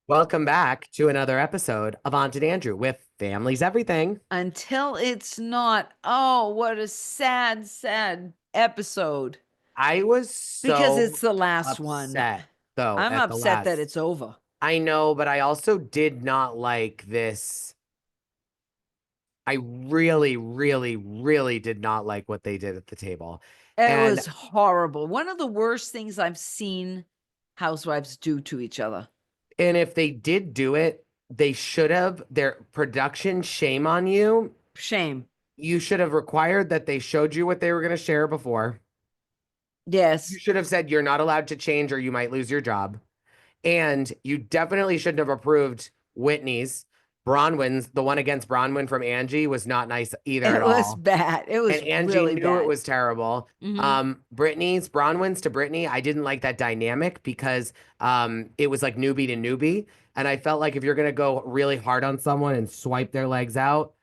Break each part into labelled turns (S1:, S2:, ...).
S1: Welcome back to another episode of Aunt and Andrew with Family's Everything.
S2: Until it's not. Oh, what a sad, sad episode.
S1: I was
S2: Because
S1: so
S2: it's the last one.
S1: upset though
S2: I'm
S1: at the
S2: upset that
S1: last.
S2: it's over.
S1: I know, but I also did not like this. I really, really, really did not like what they did at the table.
S2: It
S1: And
S2: was horrible. One of the worst things I've seen housewives do to each other.
S1: and if they did do it, they should have their production shame on you.
S2: Shame.
S1: You should have required that they showed you what they were going to share before. You
S2: Yes.
S1: should have said you're not allowed to change or you might lose your job. And you definitely shouldn't have approved Whitney's. Bronwyn's, the one against Bronwyn from Angie, was not nice either
S2: It
S1: at
S2: was
S1: all.
S2: bad. It was
S1: And Angie
S2: really
S1: knew it
S2: bad.
S1: was terrible.
S2: Mhm.
S1: Bronwyn's to Britney, I didn't like that dynamic because it was like newbie to newbie. And I felt like if you're gonna go really hard on someone and swipe their legs out,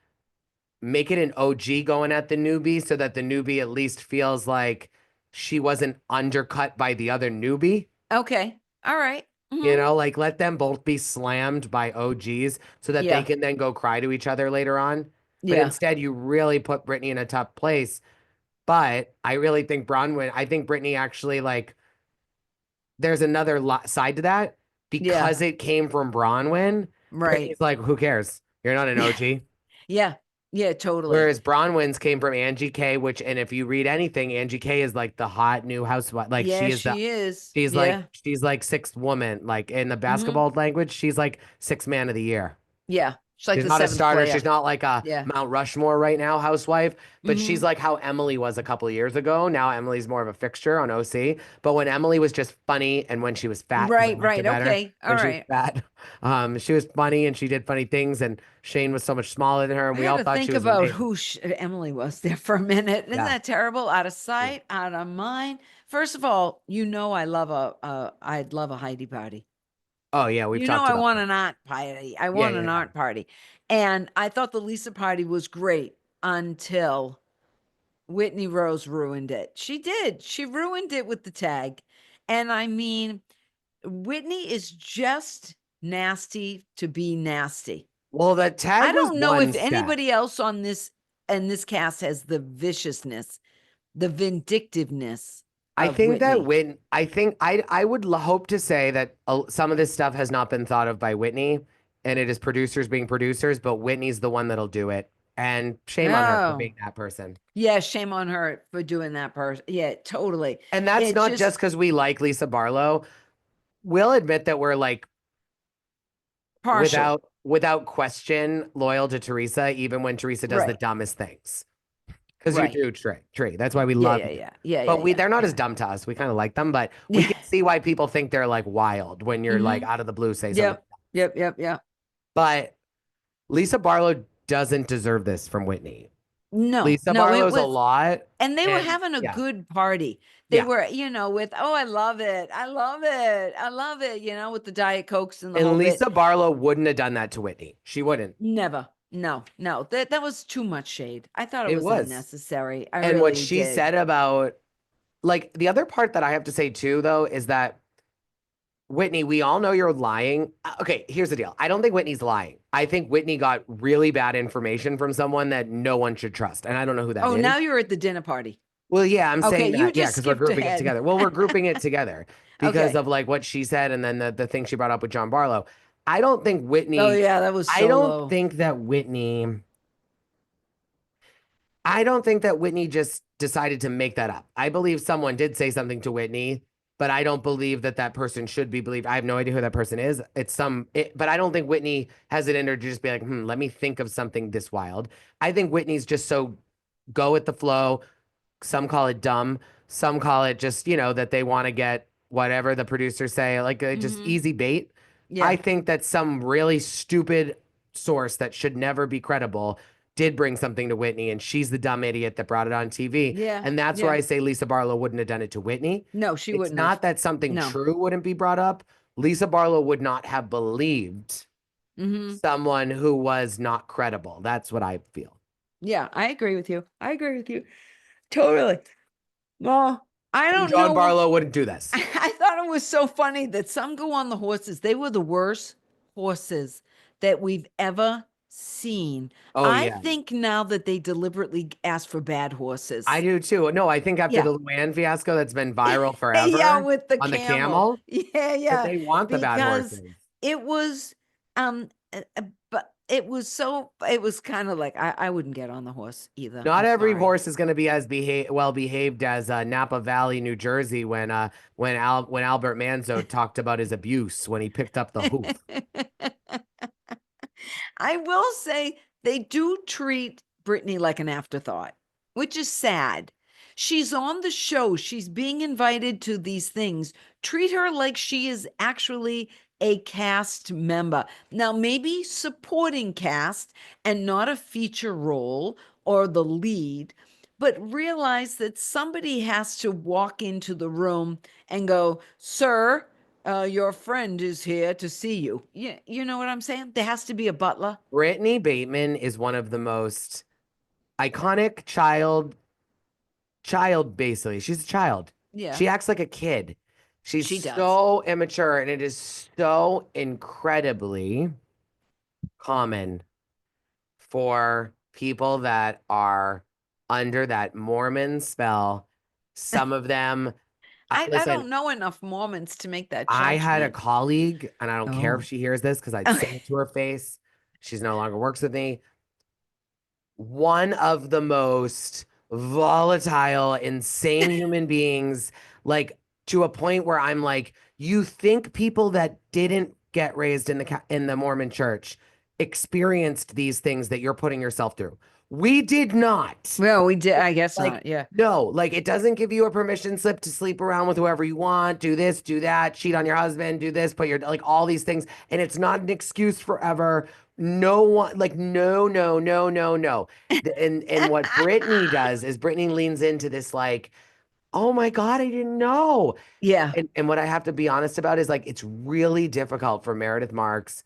S1: make it an OG going at the newbie so that the newbie at least feels like she wasn't undercut by the other newbie.
S2: Okay. All right. Mhm.
S1: Like let them both be slammed by OGs so that they
S2: Yeah.
S1: can then go cry to each other later on. But
S2: Yeah.
S1: instead, you really put Britney in a tough place. But I really think I think Britney actually there's another side to that
S2: Yeah.
S1: because it came from Bronwyn.
S2: Right.
S1: Britney's like, who cares? You're not an OG.
S2: Yeah. Yeah, totally.
S1: Whereas Bronwyn's came from Angie K, and if you read anything, Angie K is like the hot new housewife. Like
S2: Yeah,
S1: she is
S2: she is.
S1: she's like
S2: Yeah.
S1: she's like sixth woman. Like in the
S2: Mhm.
S1: basketball language, she's like sixth man of the year.
S2: Yeah. She's like
S1: She's
S2: the
S1: not a
S2: seventh
S1: starter.
S2: player.
S1: She's not like a
S2: Yeah.
S1: Mount Rushmore right now housewife, but she's
S2: Mhm.
S1: like how Emily was a couple of years ago. Now Emily's more of a fixture on OC. But when Emily was just funny and when she was fat, because I
S2: Right,
S1: liked her
S2: right.
S1: better
S2: Okay. All
S1: when she was
S2: right.
S1: fat, she was funny and she did funny things. And Shane was so much smaller than her, and
S2: I
S1: we
S2: had
S1: all
S2: to
S1: thought she
S2: think
S1: was
S2: about
S1: amazing.
S2: who Emily was there for a minute. Isn't
S1: Yeah.
S2: that terrible? Out of
S1: Yeah.
S2: sight, out of mind. First of all, I'd love a Heidi party.
S1: Oh yeah, we've talked
S2: I
S1: about
S2: want
S1: that.
S2: an art party. I
S1: Yeah,
S2: want
S1: yeah,
S2: an
S1: yeah.
S2: art party. And I thought the Lisa party was great until Whitney Rose ruined it. She did. She ruined it with the tag. And I mean, Whitney is just nasty to be nasty.
S1: Well, the
S2: I
S1: tag was
S2: don't know
S1: one
S2: if
S1: set.
S2: anybody else on this and this cast has the viciousness, the vindictiveness
S1: I
S2: of
S1: think that
S2: Whitney.
S1: Whitney, I think I would hope to say that some of this stuff has not been thought of by Whitney, and it is producers being producers, but Whitney's the one that'll do it, and shame on her for
S2: Oh,
S1: being that person.
S2: yeah, shame on her for doing that person. Yeah, totally.
S1: And that's
S2: It
S1: not
S2: just
S1: just because we like Lisa Barlow. We'll admit that we're like
S2: partial.
S1: without question loyal to Teresa, even when Teresa does the
S2: Right.
S1: dumbest things. Because you
S2: Right.
S1: do, Trey. That's why we
S2: Yeah,
S1: love
S2: yeah,
S1: you.
S2: yeah. Yeah,
S1: But
S2: yeah, yeah.
S1: they're not as
S2: Yeah.
S1: dumb to us. We kind of like them, but we
S2: Yeah.
S1: can see why people think they're like wild when you're like
S2: Mhm.
S1: out of the blue say something.
S2: Yep. Yep, yep, yep.
S1: But Lisa Barlow doesn't deserve this from Whitney.
S2: No,
S1: Lisa
S2: no, it
S1: Barlow's a
S2: was
S1: lot.
S2: and they were
S1: And
S2: having a
S1: yeah,
S2: good party. They
S1: yeah.
S2: were, with, "Oh, I love it. I love it. I love it," with the Diet Cokes and the
S1: And
S2: whole bit.
S1: Lisa Barlow wouldn't have done that to Whitney. She wouldn't.
S2: Never. No, no. That was too much shade. I thought it
S1: It
S2: was
S1: was.
S2: unnecessary. I
S1: And what
S2: really
S1: she
S2: did.
S1: said about like the other part that I have to say too, though, is that Whitney, we all know you're lying. Okay, here's the deal. I don't think Whitney's lying. I think Whitney got really bad information from someone that no one should trust. And I don't know who that
S2: Oh,
S1: is.
S2: now you're at the dinner party.
S1: Well, yeah, I'm
S2: Okay,
S1: saying
S2: you
S1: that. Yeah,
S2: just
S1: because we're
S2: skipped
S1: grouping it
S2: ahead.
S1: together. Well, we're grouping it together because
S2: Okay.
S1: of like what she said and then the thing she brought up with John Barlow. I don't think
S2: Oh,
S1: Whitney,
S2: yeah, that was
S1: I
S2: so
S1: don't
S2: low.
S1: think that Whitney, I don't think that Whitney just decided to make that up. I believe someone did say something to Whitney, but I don't believe that that person should be believed. I have no idea who that person is. But I don't think Whitney has it in her to just be like, let me think of something this wild. I think Whitney's just so go with the flow. Some call it dumb. Some call it just, that they want to get whatever the producers say, like just
S2: Mhm.
S1: easy bait. I
S2: Yeah.
S1: think that some really stupid source that should never be credible did bring something to Whitney, and she's the dumb idiot that brought it on TV.
S2: Yeah.
S1: And that's where
S2: Yeah.
S1: I say Lisa Barlow wouldn't have done it to Whitney.
S2: No, she
S1: It's
S2: wouldn't have.
S1: not that something
S2: No.
S1: true wouldn't be brought up. Lisa Barlow would not have believed
S2: Mhm.
S1: someone who was not credible. That's what I feel.
S2: Yeah, I agree with you. I agree with you. Totally. Well, I
S1: And
S2: don't
S1: John
S2: know.
S1: Barlow wouldn't do this.
S2: I thought it was so funny that some go on the horses. They were the worst. horses that we've ever seen.
S1: Oh
S2: I
S1: yeah.
S2: think now that they deliberately ask for bad horses.
S1: I do too. No, I think after
S2: Yeah.
S1: the Luann fiasco that's been viral
S2: Yeah,
S1: forever
S2: with the
S1: on the
S2: camel.
S1: camel,
S2: Yeah,
S1: that
S2: yeah.
S1: they want the bad
S2: Because
S1: horses.
S2: it was but it was kind of like I wouldn't get on the horse either.
S1: Not
S2: I'm
S1: every
S2: sorry.
S1: horse is going to be as well behaved as Napa Valley, New Jersey, when Albert Manzo talked about his abuse when he picked up the hoof.
S2: I will say they do treat Britney like an afterthought, which is sad. She's on the show. She's being invited to these things. Treat her like she is actually a cast member. Now, maybe supporting cast and not a feature role or the lead, but realize that somebody has to walk into the room and go, "Sir, your friend is here to see you." You know what I'm saying? There has to be a butler.
S1: Brittany Bateman is one of the most iconic child basically. She's a child.
S2: Yeah,
S1: She acts like a kid. She's
S2: she does.
S1: so immature, and it is so incredibly common for people that are under that Mormon spell. Some of them,
S2: I
S1: listen,
S2: don't know enough Mormons to make that
S1: I had a
S2: judgment.
S1: colleague, and I don't care if
S2: Oh.
S1: she hears this because I'd say it to her face. She's no longer works with me. One of the most volatile, insane human beings, like to a point where I'm like, you think people that didn't get raised in the Mormon church experienced these things that you're putting yourself through. We did not.
S2: Well, we did. I guess
S1: Like,
S2: not. Yeah.
S1: no, like it doesn't give you a permission slip to sleep around with whoever you want, do this, do that, cheat on your husband, do this, put your like all these things. And it's not an excuse forever. No one, like, no, no, no, no, no. And what Brittany does is Brittany leans into this like, oh my God, I didn't know.
S2: Yeah.
S1: And what I have to be honest about is like it's really difficult for Meredith Marks,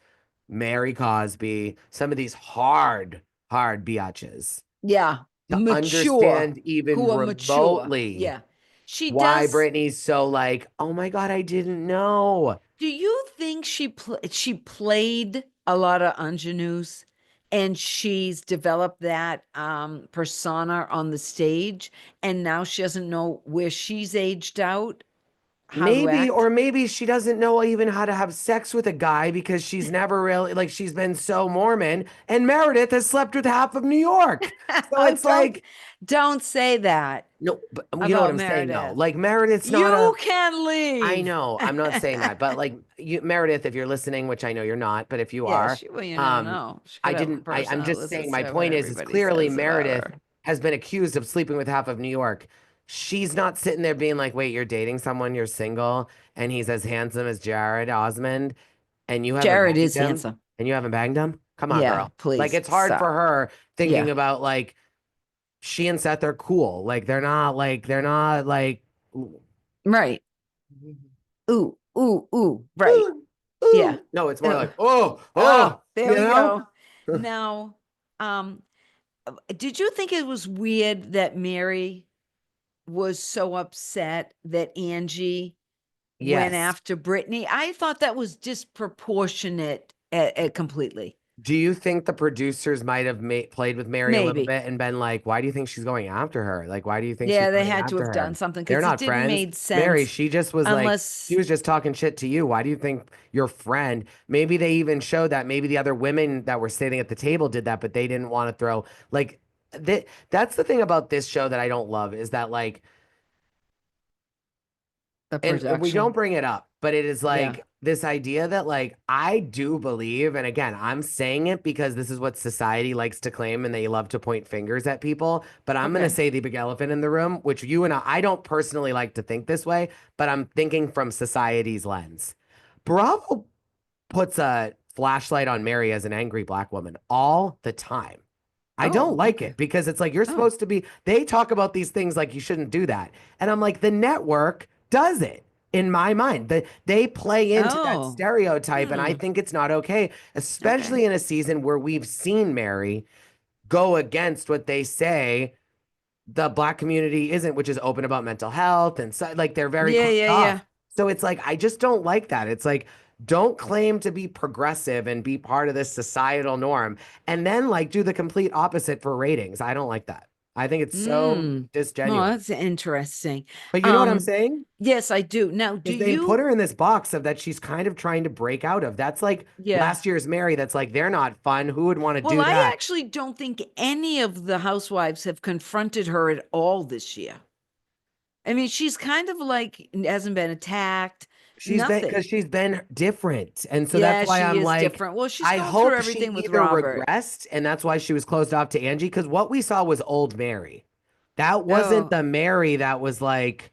S1: Mary Cosby, some of these hard biatches
S2: Yeah.
S1: to
S2: Mature.
S1: understand even
S2: Who are mature.
S1: remotely
S2: Yeah. She
S1: why
S2: does.
S1: Britney's so like, oh my God, I didn't know.
S2: Do you think she played a lot of ingenues and she's developed that persona on the stage and now she doesn't know where she's aged out, how to
S1: Maybe,
S2: act?
S1: or maybe she doesn't know even how to have sex with a guy because she's never really like she's been so Mormon, and Meredith has slept with half of New York. So
S2: Oh,
S1: it's like,
S2: don't say that
S1: no, but you know what
S2: about
S1: I'm saying though.
S2: Meredith.
S1: Like Meredith's not a
S2: You can
S1: I
S2: leave.
S1: know, I'm not saying that, but like you, Meredith, if you're listening, which I know you're not, but if you
S2: Yeah,
S1: are,
S2: well, you never
S1: um,
S2: know. She could have a
S1: I'm
S2: person that
S1: just saying
S2: listens
S1: my
S2: to what
S1: point is
S2: everybody
S1: clearly
S2: says about
S1: Meredith
S2: her.
S1: has been accused of sleeping with half of New York. She's not sitting there being like, wait, you're dating someone, you're single, and he's as handsome as Jared Osmond, and you haven't
S2: Jared
S1: banged
S2: is
S1: him,
S2: handsome.
S1: and you haven't banged him? Come on,
S2: Yeah,
S1: girl. Like
S2: please
S1: it's hard for
S2: stop.
S1: her
S2: Yeah,
S1: thinking about like she and Seth are cool. Like they're not like
S2: right. Ooh, ooh, ooh, right.
S1: ooh,
S2: Yeah.
S1: ooh. No, it's more
S2: Ugh.
S1: like, oh,
S2: Oh,
S1: oh,
S2: there
S1: you
S2: we
S1: know?
S2: go. Now, um, did you think it was weird that Mary was so upset that Angie went
S1: Yes.
S2: after Brittany? I thought that was disproportionate completely.
S1: Do you think the producers might have played with Mary a little
S2: Maybe.
S1: bit and been like, why do you think she's going after her? Like, why do you think she's
S2: Yeah, they
S1: going
S2: had to
S1: after
S2: have done
S1: her?
S2: something
S1: They're
S2: because it
S1: not
S2: didn't
S1: friends.
S2: made
S1: Mary,
S2: sense
S1: she just was like, she
S2: unless
S1: was just talking shit to you. Why do you think your friend, maybe they even showed that maybe the other women that were sitting at the table did that, but they didn't want to throw like that's the thing about this show that I don't love is that like
S2: the
S1: and we don't
S2: production.
S1: bring it up, but it is
S2: Yeah.
S1: like this idea that like I do believe, and again, I'm saying it because this is what society likes to claim and they love to point fingers at people. But I'm gonna
S2: Okay.
S1: say the big elephant in the room, which you and I don't personally like to think this way, but I'm thinking from society's lens. Bravo puts a flashlight on Mary as an angry black woman all the time. I don't
S2: Oh,
S1: like
S2: okay.
S1: it because it's like you're
S2: Oh.
S1: supposed to be, they talk about these things like you shouldn't do that. And I'm like, the network does it in my mind. They play into that
S2: Oh.
S1: stereotype, and I
S2: Hmm.
S1: think it's not okay,
S2: Okay.
S1: especially in a season where we've seen Mary go against what they say the black community isn't, which is open about mental health and so like they're very
S2: Yeah,
S1: closed
S2: yeah,
S1: off.
S2: yeah.
S1: So it's like I just don't like that. It's like don't claim to be progressive and be part of this societal norm and then like do the complete opposite for ratings. I don't like that. I think it's so
S2: Mm. Oh,
S1: disgenuine.
S2: that's interesting.
S1: But you know what I'm
S2: Um,
S1: saying?
S2: yes, I do. Now, do
S1: Is they put
S2: you?
S1: her in this box of that she's kind of trying to break out of. That's like
S2: Yeah.
S1: last year's Mary. That's like, they're not fun. Who would want to
S2: Well,
S1: do
S2: I
S1: that?
S2: actually don't think any of the housewives have confronted her at all this year. I mean, she's kind of like hasn't been attacked,
S1: She's been
S2: nothing.
S1: because she's been different. And so that's
S2: Yeah,
S1: why
S2: she
S1: I'm
S2: is
S1: like,
S2: different. Well, she's
S1: I
S2: going through
S1: hope she
S2: everything with
S1: either
S2: Robert.
S1: regressed and that's why she was closed off to Angie. Because what we saw was old Mary. That wasn't
S2: Oh,
S1: the Mary that was like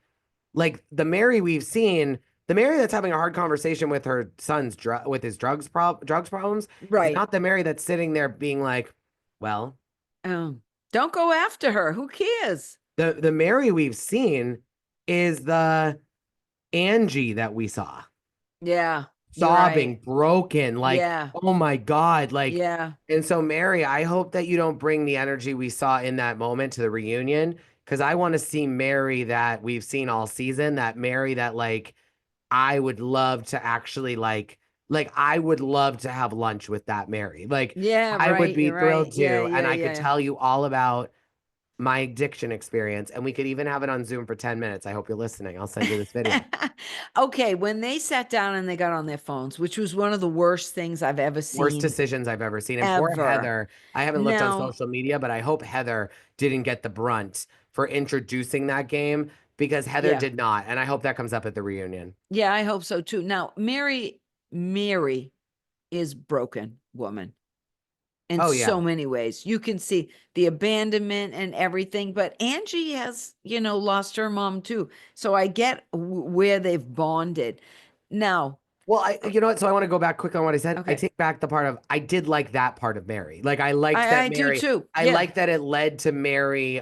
S1: the Mary we've seen, the Mary that's having a hard conversation with her son's with his drugs problems is
S2: right.
S1: not the Mary that's sitting there being like, well,
S2: Oh, don't go after her. Who cares?
S1: the Mary we've seen is the Angie that we saw.
S2: Yeah, you're right.
S1: Sobbing, broken, like,
S2: Yeah,
S1: oh my God. Like,
S2: yeah.
S1: and so, Mary, I hope that you don't bring the energy we saw in that moment to the reunion because I want to see Mary that we've seen all season, that Mary that, like, I would love to actually, I would love to have lunch with that Mary. Like,
S2: Yeah,
S1: I would
S2: right.
S1: be
S2: You're right.
S1: thrilled
S2: Yeah,
S1: to, and
S2: yeah,
S1: I could
S2: yeah.
S1: tell you all about my addiction experience, and we could even have it on Zoom for 10 minutes. I hope you're listening. I'll send you this video.
S2: Okay, when they sat down and they got on their phones, which was one of the worst things I've ever
S1: Worst
S2: seen
S1: decisions I've ever seen. And poor
S2: ever.
S1: Heather, I haven't looked on
S2: Now,
S1: social media, but I hope Heather didn't get the brunt for introducing that game because Heather
S2: yeah.
S1: did not. And I hope that comes up at the reunion.
S2: Yeah, I hope so too. Now, Mary is broken woman in
S1: Oh, yeah.
S2: so many ways. You can see the abandonment and everything, but Angie has, lost her mom too. So I get where they've bonded. Now,
S1: Well, you know what? So I want to go back quick on what I said. I
S2: okay.
S1: take back the part of I did like that part of Mary. Like I liked that
S2: I do
S1: Mary.
S2: too.
S1: I
S2: Yeah.
S1: liked that it led to Mary.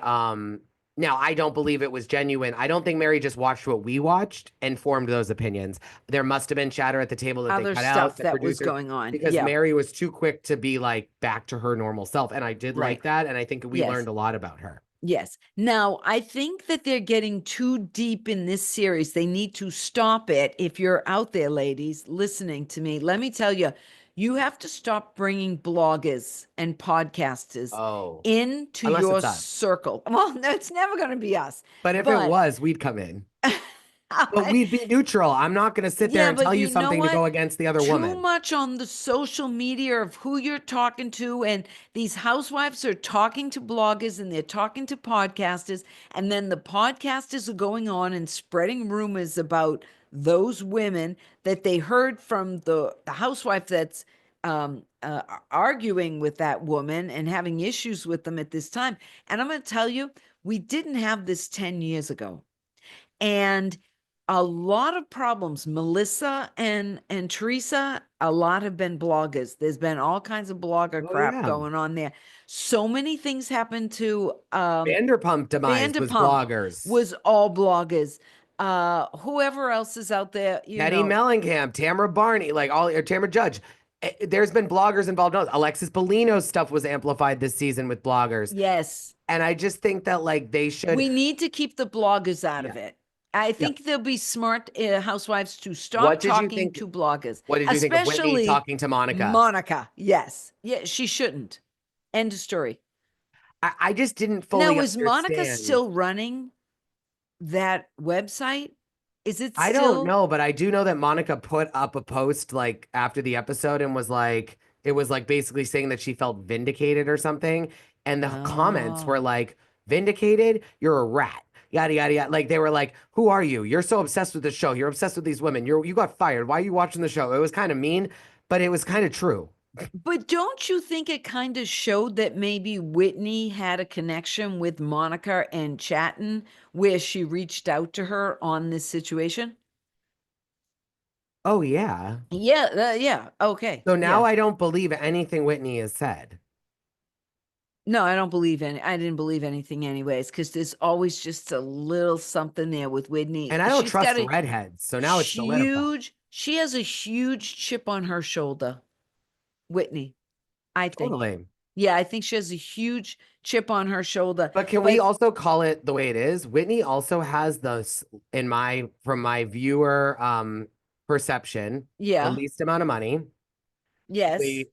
S1: Now I don't believe it was genuine. I don't think Mary just watched what we watched and formed those opinions. There must have been chatter at the table that they
S2: Other
S1: cut out,
S2: stuff
S1: the
S2: that was
S1: producers,
S2: going on.
S1: because
S2: Yeah.
S1: Mary was too quick to be like back to her normal self. And I did
S2: Right.
S1: like that. And I think we
S2: Yes.
S1: learned a lot about her.
S2: Yes. Now, I think that they're getting too deep in this series. They need to stop it. If you're out there, ladies, listening to me, let me tell you, you have to stop bringing bloggers and podcasters
S1: Oh,
S2: into
S1: unless
S2: your
S1: it's us.
S2: circle. Well, no, it's never going to be us.
S1: But if it
S2: But
S1: was, we'd come in. But we'd be neutral. I'm not going to sit there
S2: yeah,
S1: and tell
S2: but
S1: you
S2: you know
S1: something to
S2: what?
S1: go against the other
S2: Too
S1: woman.
S2: much on the social media of who you're talking to, and these housewives are talking to bloggers and they're talking to podcasters, and then the podcasters are going on and spreading rumors about those women that they heard from the housewife that's arguing with that woman and having issues with them at this time. And I'm going to tell you, we didn't have this 10 years ago. And a lot of problems. Melissa and Teresa, a lot have been bloggers. There's been all kinds of blogger
S1: Oh
S2: crap
S1: yeah.
S2: going on there. So many things happened to
S1: Vanderpump demise was
S2: Vanderpump
S1: bloggers.
S2: was all bloggers. Whoever else is out there,
S1: Eddie Mellencamp, Tamara Barney, like all or Tamara Judge. There's been bloggers involved. Alexis Bellino's stuff was amplified this season with bloggers.
S2: yes,
S1: And I just think that like they should.
S2: we need to keep the bloggers out
S1: Yeah.
S2: of it. I
S1: Yeah.
S2: think there'll be smart housewives to
S1: What
S2: stop
S1: did you
S2: talking
S1: think?
S2: to bloggers,
S1: What did you think of Whitney
S2: especially
S1: talking to Monica?
S2: Monica. Yes. Yeah, she shouldn't. End of story.
S1: I just didn't
S2: Now,
S1: fully
S2: is Monica
S1: understand.
S2: still running that website? Is it
S1: I don't
S2: still?
S1: know, but I do know that Monica put up a post like after the episode and was like, it was like basically saying that she felt vindicated or something. And the comments were
S2: Oh,
S1: like, vindicated? You're a rat. Yada yada yada. Like they were like, who are you? You're so obsessed with the show. You're obsessed with these women. You got fired. Why are you watching the show? It was kind of mean, but it was kind of true.
S2: but don't you think it kind of showed that maybe Whitney had a connection with Monica and Chatton where she reached out to her on this situation?
S1: Oh yeah.
S2: Yeah, yeah. Okay.
S1: So
S2: Yeah.
S1: now I don't believe anything Whitney has said.
S2: No, I don't believe any. I didn't believe anything anyways, because there's always just a little something there with Whitney.
S1: And I don't
S2: She's got
S1: trust
S2: a
S1: redheads. So now it's solidified.
S2: she has a huge chip on her shoulder, Whitney, I think.
S1: Totally.
S2: Yeah, I think she has a huge chip on her shoulder.
S1: But can we
S2: But
S1: also call it the way it is? Whitney also has the from my viewer perception, the
S2: Yeah.
S1: least amount of money,
S2: Yes.
S1: the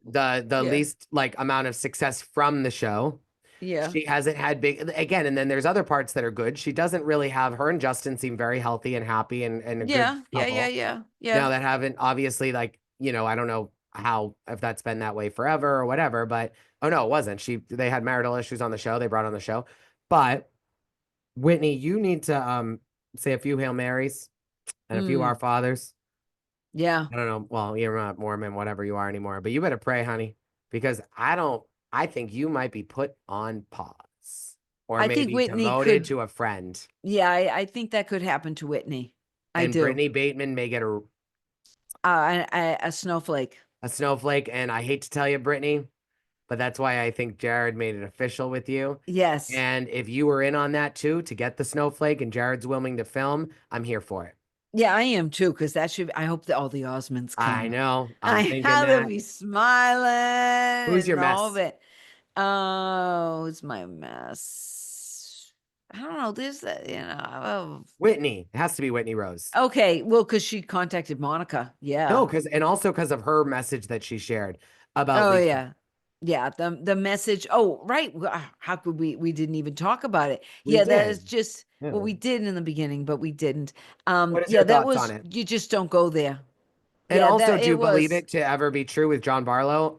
S2: Yeah.
S1: least like amount of success from the show.
S2: Yeah.
S1: She hasn't had big again, and then there's other parts that are good. She doesn't really have her and Justin seem very healthy and happy and a good
S2: Yeah. Yeah. Yeah.
S1: couple.
S2: Yeah.
S1: Now
S2: Yeah.
S1: that haven't obviously like, I don't know how if that's been that way forever or whatever, but oh no, it wasn't. They had marital issues on the show, they brought on the show. But Whitney, you need to say a few Hail Marys and a few Our
S2: Mm.
S1: Fathers.
S2: Yeah.
S1: I don't know. Well, you're not Mormon, whatever you are anymore, but you better pray, honey, because I think you might be put on pause or
S2: I think
S1: maybe
S2: Whitney
S1: demoted
S2: could.
S1: to a friend.
S2: Yeah. I think that could happen to Whitney. I
S1: And
S2: do.
S1: Brittany Bateman may get
S2: A snowflake.
S1: a snowflake. And I hate to tell you, Brittany, but that's why I think Jared made it official with you.
S2: Yes.
S1: And if you were in on that too, to get the snowflake and Jared's willing to film, I'm here for it.
S2: Yeah, I am too, because that should. I hope that all the Osmonds
S1: I
S2: come.
S1: know. I'm
S2: I
S1: thinking
S2: have to
S1: that.
S2: be smiling
S1: Who's your
S2: and all of
S1: mess?
S2: it. Oh, it's my mess. I don't know.
S1: Whitney. It has to be Whitney Rose.
S2: Okay, well, because she contacted Monica.
S1: No,
S2: Yeah.
S1: and also because of her message that she shared about
S2: Oh
S1: Lisa.
S2: yeah. Yeah, the message. Oh, right. How could we didn't even talk about it.
S1: We
S2: Yeah, that is
S1: did.
S2: just
S1: Yeah.
S2: well, we did in the beginning, but we didn't.
S1: What is
S2: Yeah,
S1: your
S2: that
S1: thoughts on
S2: was
S1: it?
S2: you just don't go there.
S1: And
S2: Yeah,
S1: also,
S2: that
S1: do
S2: it
S1: you believe
S2: was
S1: it to ever be true with John Barlow?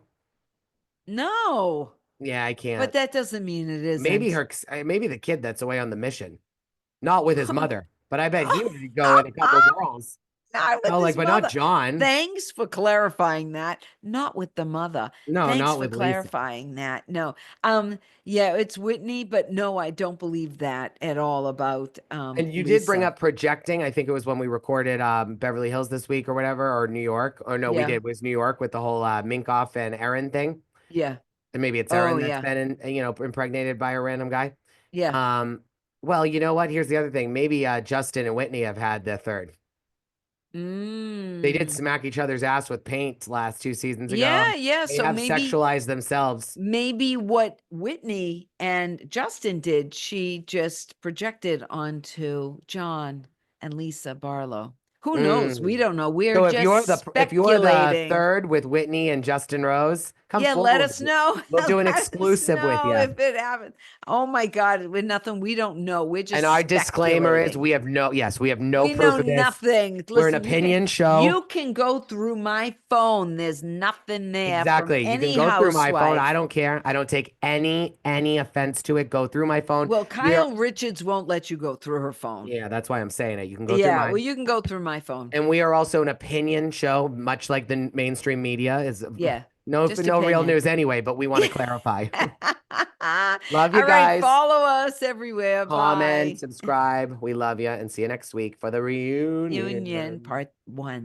S2: no,
S1: Yeah, I
S2: but
S1: can't.
S2: that doesn't mean it
S1: Maybe
S2: isn't.
S1: maybe the kid that's away on the mission, not with his mother, but I bet he would go with a couple girls.
S2: Not with
S1: No, like,
S2: his
S1: but not
S2: mother.
S1: John.
S2: Thanks for clarifying that. Not with the mother.
S1: No,
S2: Thanks
S1: not
S2: for
S1: with Lisa.
S2: clarifying that. No. Yeah, it's Whitney, but no, I don't believe that at all about
S1: And you did bring
S2: Lisa.
S1: up projecting. I think it was when we recorded Beverly Hills this week or whatever, or New York. Or no, we
S2: Yeah.
S1: did. It was New York with the whole Minkoff and Erin thing.
S2: Yeah.
S1: And maybe it's
S2: Oh
S1: Erin that's
S2: yeah.
S1: been impregnated by a random guy.
S2: Yeah.
S1: Um, well, you know what? Here's the other thing. Maybe Justin and Whitney have had the third. They did
S2: Mm.
S1: smack each other's ass with paint last 2 seasons ago.
S2: Yeah, yeah.
S1: They
S2: So
S1: have
S2: maybe
S1: sexualized themselves.
S2: what Whitney and Justin did, she just projected onto John and Lisa Barlow. Who knows? We
S1: Mm.
S2: don't know. We're
S1: So
S2: just
S1: if you're the
S2: speculating.
S1: third with Whitney and Justin Rose, come
S2: Yeah, let
S1: forward.
S2: us know.
S1: We'll do an
S2: Let us
S1: exclusive with
S2: know
S1: you.
S2: if it happens. Oh my God, with nothing we don't know. We're
S1: And
S2: just
S1: our disclaimer is
S2: speculating.
S1: we have no
S2: We know
S1: proof of this.
S2: nothing.
S1: We're an
S2: Listen,
S1: opinion show.
S2: you can go through my phone. There's nothing there from
S1: Exactly. You can
S2: any
S1: go through my phone.
S2: housewife.
S1: I don't care. I don't take any offense to it. Go through my phone.
S2: Well,
S1: We are
S2: Kyle Richards won't let you go through her phone.
S1: Yeah, that's why I'm saying it. You can go through
S2: Yeah, well,
S1: mine.
S2: you can go through my phone.
S1: And we are also an opinion show, much like the mainstream media is
S2: Yeah,
S1: no
S2: just
S1: no real
S2: opinion.
S1: news anyway, but we want to clarify. Love you
S2: All right,
S1: guys.
S2: follow us everywhere.
S1: Comment,
S2: Bye.
S1: subscribe. We love you and see you next week for the reunion.
S2: Union Part 1.